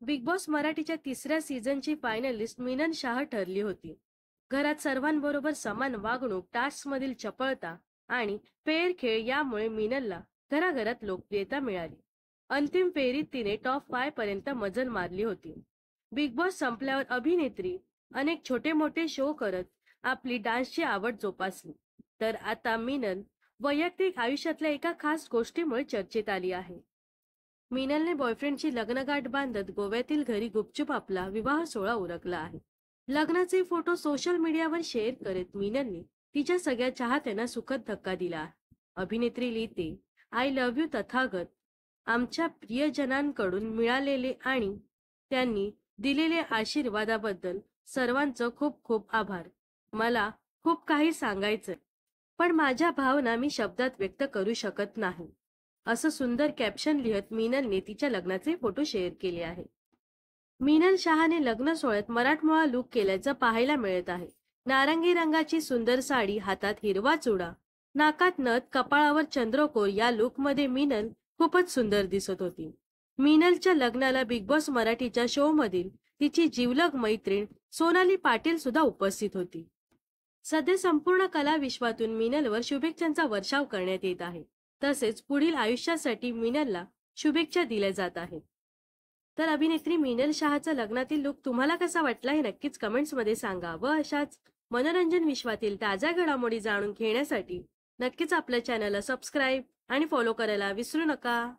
Big boss मराठीच्या तिसऱ्या सीझनची finalist मीनन Shah ठरली होती. घरात सर्वांबरोबर समान वागणूक, टास्कमधील चपळता आणि फेअर खेळ यामुळे मीननला घराघरात लोकप्रियता मिळाली. अंतिम फेरीत तिने टॉप 5 पर्यंत मजल मारली होती. बिग बॉस संपल्यावर अभिनेत्री अनेक छोटे मोठे शो करत आपली डान्सची आवड जोपासली. तर आता मीनन वैयक्तिक आयुष्यातल्या एका खास गोष्टीमुळे चर्चेत आली आहे. मीनलने बॉयफ्रेंडची लग्नगाठ बांधत गोव्यातील घरी गुपचूप आपला विवाह सोहळा उरकला आहे. लग्नाचे फोटो सोशल मीडियावर शेअर करत मीनलने तिच्या सगळ्या चाहत्यांना सुखद धक्का दिला आहे. अभिनेत्री लिहिते, आय लव्ह यू तथागत. आमच्या प्रियजनांकडून मिळालेले आणि त्यांनी दिलेल्या आशीर्वादाबद्दल सर्वांचं खूप खूप आभार. मला खूप काही सांगायचंय, पण माझ्या भावना मी शब्दात व्यक्त करू शकत नाही, असं सुंदर कॅप्शन लिहत मीनलने तिच्या लग्नाचे फोटो शेअर केले आहे. मीनल शहाने लग्न सोहळ्यात मराठमोळा लुक केल्याचं पाहायला मिळत आहे. नारंगी रंगाची सुंदर साडी, हातात हिरवा चुडा, नाकात नथ, कपाळावर चंद्रकोर या लुकमध्ये मीनल खूपच सुंदर दिसत होती. मीनलच्या लग्नाला बिग बॉस मराठीच्या शो मधील तिची जिवलग मैत्रीण सोनाली पाटील सुद्धा उपस्थित होती. सध्या संपूर्ण कला विश्वातून मीनलवर शुभेच्छांचा वर्षाव करण्यात येत आहे. तसेच पुढील आयुष्यासाठी मीनलला शुभेच्छा दिल्या जात आहेत. तर अभिनेत्री मीनल शहाचा लग्नातील लुक तुम्हाला कसा वाटला हे नक्कीच कमेंट्समध्ये सांगा. व अशाच मनोरंजन विश्वातील ताज्या घडामोडी जाणून घेण्यासाठी नक्कीच आपल्या चॅनलला सबस्क्राईब आणि फॉलो करायला विसरू नका.